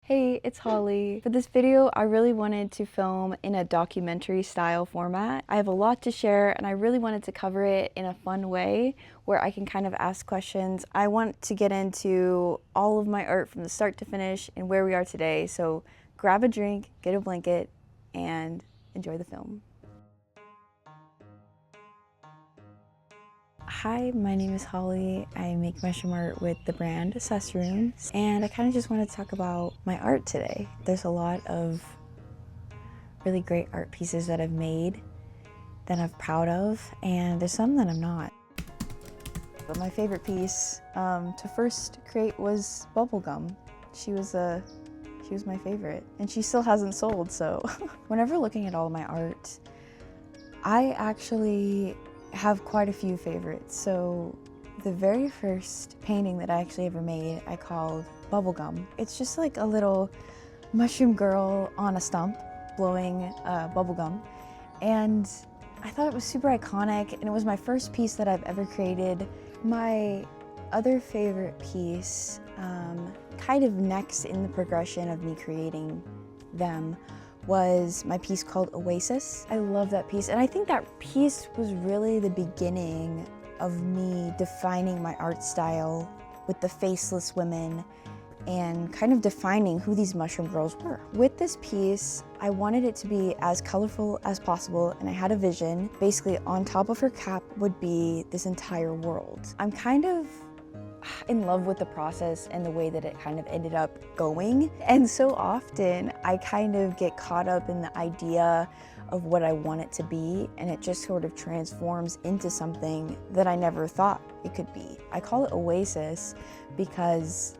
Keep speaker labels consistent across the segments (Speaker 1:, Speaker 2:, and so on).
Speaker 1: Hey, it's Holly. For this video, I really wanted to film in a documentary style format. I have a lot to share and I really wanted to cover it in a fun way where I can kind of ask questions. I want to get into all of my art from the start to finish and where we are today. So grab a drink, get a blanket, and enjoy the film. Hi, my name is Holly. I make mushroom art with the brand Susrooms, and I kind of just want to talk about my art today. There's a lot of really great art pieces that I've made that I'm proud of, and there's some that I'm not. But my favorite piece to first create was Bubblegum. She was my favorite, and she still hasn't sold, so. Whenever looking at all of my art, I actually have quite a few favorites. So the very first painting that I actually ever made, I called Bubblegum. It's just like a little mushroom girl on a stump blowing bubblegum. And I thought it was super iconic, and it was my first piece that I've ever created. My other favorite piece, kind of next in the progression of me creating them, was my piece called Oasis. I love that piece, and I think that piece was really the beginning of me defining my art style with the faceless women and kind of defining who these mushroom girls were. With this piece, I wanted it to be as colorful as possible, and I had a vision. Basically, on top of her cap would be this entire world. I'm kind of in love with the process and the way that it kind of ended up going. And so often I kind of get caught up in the idea of what I want it to be, and it just sort of transforms into something that I never thought it could be. I call it Oasis because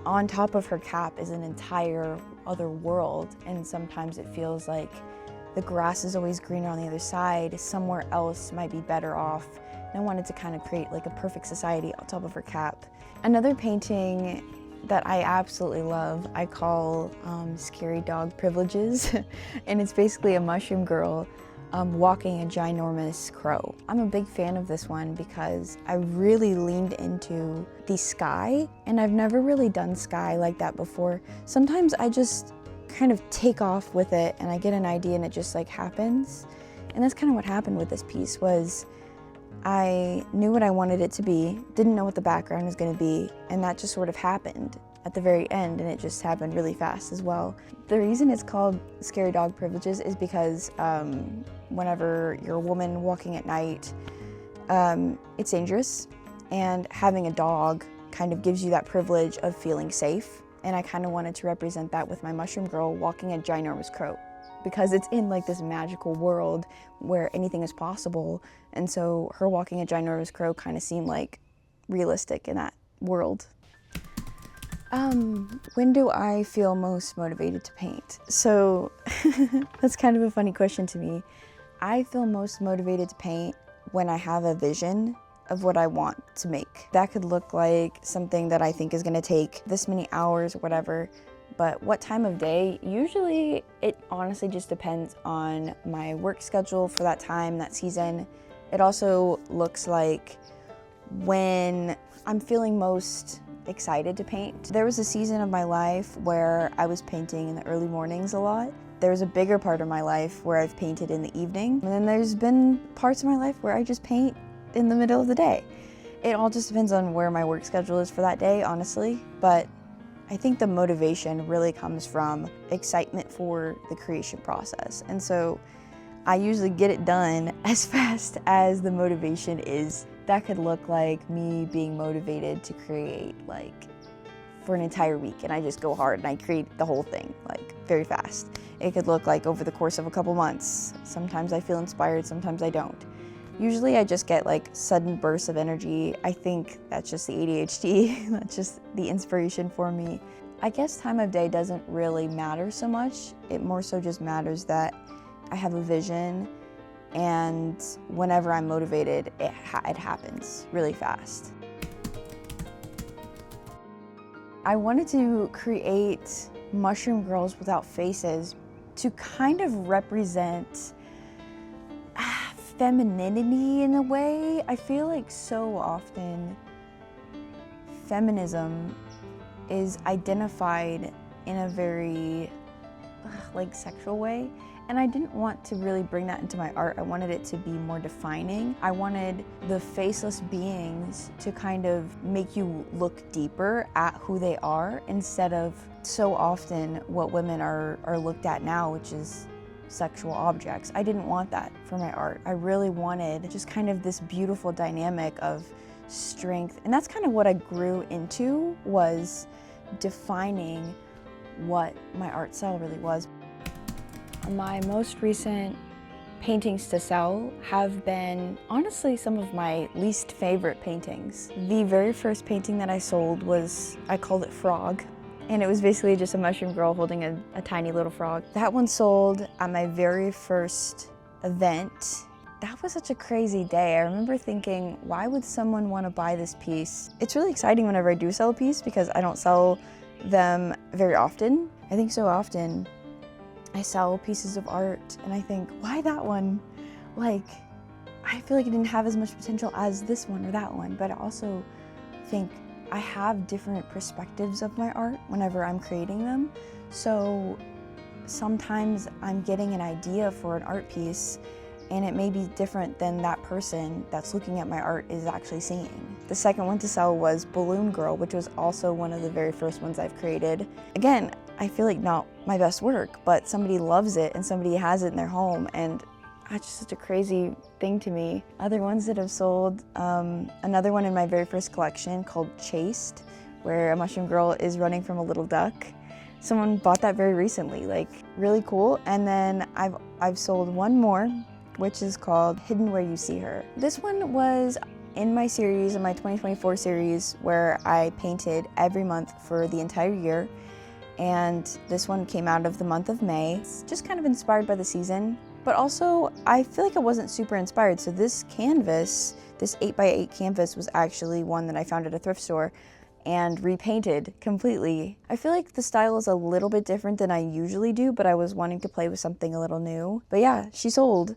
Speaker 1: on top of her cap is an entire other world, and sometimes it feels like the grass is always greener on the other side. Somewhere else might be better off. I wanted to kind of create like a perfect society on top of her cap. Another painting that I absolutely love, I call Scary Dog Privileges. And it's basically a mushroom girl walking a ginormous crow. I'm a big fan of this one because I really leaned into the sky, and I've never really done sky like that before. Sometimes I just kind of take off with it and I get an idea and it just like happens. And that's kind of what happened with this piece. Was I knew what I wanted it to be, didn't know what the background was going to be, and that just sort of happened at the very end, and it just happened really fast as well. The reason it's called Scary Dog Privileges is because whenever you're a woman walking at night, it's dangerous, and having a dog kind of gives you that privilege of feeling safe, and I kind of wanted to represent that with my mushroom girl walking a ginormous crow, because it's in like this magical world where anything is possible. And so her walking a ginormous crow kind of seemed like realistic in that world. When do I feel most motivated to paint? So that's kind of a funny question to me. I feel most motivated to paint when I have a vision of what I want to make. That could look like something that I think is gonna take this many hours or whatever. But what time of day? Usually it honestly just depends on my work schedule for that time, that season. It also looks like when I'm feeling most excited to paint. There was a season of my life where I was painting in the early mornings a lot. There's a bigger part of my life where I've painted in the evening. And then there's been parts of my life where I just paint in the middle of the day. It all just depends on where my work schedule is for that day, honestly. But I think the motivation really comes from excitement for the creation process. And so I usually get it done as fast as the motivation is. That could look like me being motivated to create like for an entire week, and I just go hard and I create the whole thing like very fast. It could look like over the course of a couple months. Sometimes I feel inspired, sometimes I don't. Usually I just get like sudden bursts of energy. I think that's just the ADHD, that's just the inspiration for me. I guess time of day doesn't really matter so much. It more so just matters that I have a vision, and whenever I'm motivated, it happens really fast. I wanted to create mushroom girls without faces to kind of represent femininity in a way. I feel like so often feminism is identified in a very like sexual way. And I didn't want to really bring that into my art. I wanted it to be more defining. I wanted the faceless beings to kind of make you look deeper at who they are, instead of so often what women are looked at now, which is sexual objects. I didn't want that for my art. I really wanted just kind of this beautiful dynamic of strength. And that's kind of what I grew into, was defining what my art style really was. My most recent paintings to sell have been honestly some of my least favorite paintings. The very first painting that I sold was, I called it Frog, and it was basically just a mushroom girl holding a tiny little frog. That one sold at my very first event. That was such a crazy day. I remember thinking, why would someone want to buy this piece? It's really exciting whenever I do sell a piece because I don't sell them very often. I think so often I sell pieces of art and I think, why that one? Like, I feel like it didn't have as much potential as this one or that one, but I also think I have different perspectives of my art whenever I'm creating them. So sometimes I'm getting an idea for an art piece and it may be different than that person that's looking at my art is actually seeing. The second one to sell was Balloon Girl, which was also one of the very first ones I've created. Again, I feel like not my best work, but somebody loves it and somebody has it in their home, and that's just such a crazy thing to me. Other ones that have sold, another one in my very first collection called Chased, where a mushroom girl is running from a little duck. Someone bought that very recently, like really cool. And then I've sold one more, which is called Hidden Where You See Her. This one was in my series, in my 2024 series, where I painted every month for the entire year. And this one came out of the month of May. It's just kind of inspired by the season, but also I feel like I wasn't super inspired. So this canvas, this 8x8 canvas, was actually one that I found at a thrift store and repainted completely. I feel like the style is a little bit different than I usually do, but I was wanting to play with something a little new. But yeah, she sold.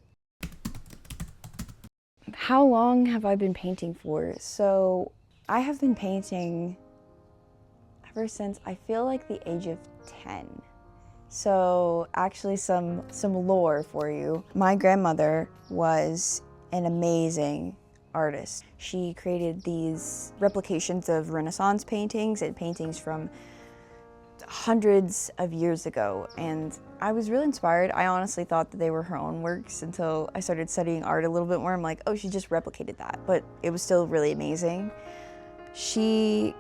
Speaker 1: How long have I been painting for? So I have been painting ever since I feel like the age of 10. So actually some lore for you. My grandmother was an amazing artist. She created these replications of Renaissance paintings and paintings from hundreds of years ago, and I was really inspired. I honestly thought that they were her own works until I started studying art a little bit more. I'm like, oh, she just replicated that, but it was still really amazing. She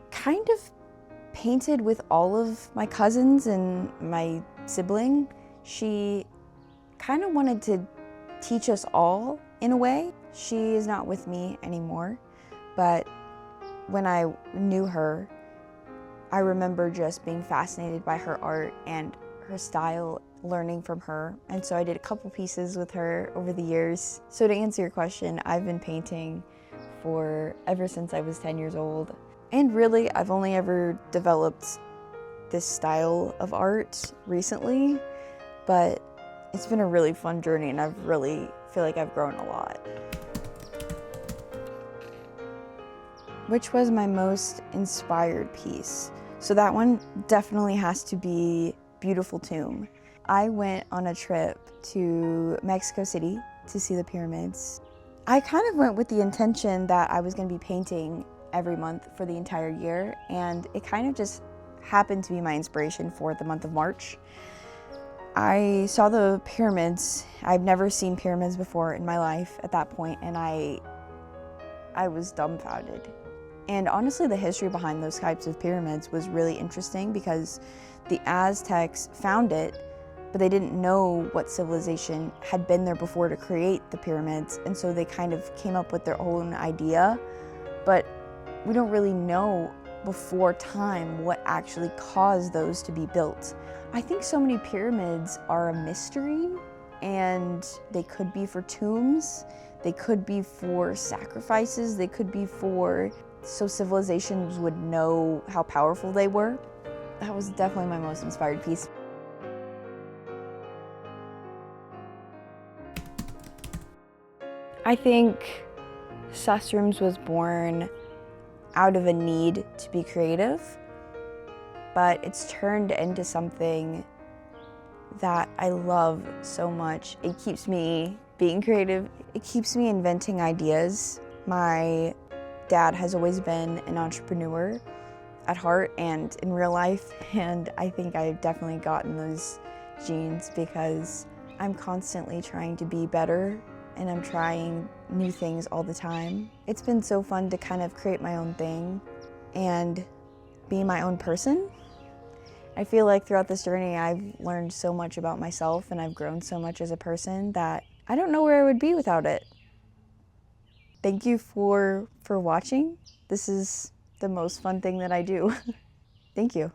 Speaker 1: kind of painted with all of my cousins and my sibling. She kind of wanted to teach us all in a way. She is not with me anymore, but when I knew her, I remember just being fascinated by her art and her style, learning from her. And so I did a couple pieces with her over the years. So to answer your question, I've been painting for ever since I was 10 years old. And really, I've only ever developed this style of art recently, but it's been a really fun journey and I really feel like I've grown a lot. Which was my most inspired piece? So that one definitely has to be Beautiful Tomb. I went on a trip to Mexico City to see the pyramids. I kind of went with the intention that I was going to be painting every month for the entire year, and it kind of just happened to be my inspiration for the month of March. I saw the pyramids. I've never seen pyramids before in my life at that point, and I was dumbfounded. And honestly, the history behind those types of pyramids was really interesting because the Aztecs found it, but they didn't know what civilization had been there before to create the pyramids, and so they kind of came up with their own idea. But we don't really know before time what actually caused those to be built. I think so many pyramids are a mystery, and they could be for tombs, they could be for sacrifices, they could be for so civilizations would know how powerful they were. That was definitely my most inspired piece. I think Susrooms was born out of a need to be creative. but it's turned into something that I love so much. It keeps me being creative. It keeps me inventing ideas. My dad has always been an entrepreneur at heart and in real life, and I think I've definitely gotten those genes because I'm constantly trying to be better and I'm trying new things all the time. It's been so fun to kind of create my own thing and be my own person. I feel like throughout this journey I've learned so much about myself and I've grown so much as a person that I don't know where I would be without it. Thank you for watching. This is the most fun thing that I do. Thank you.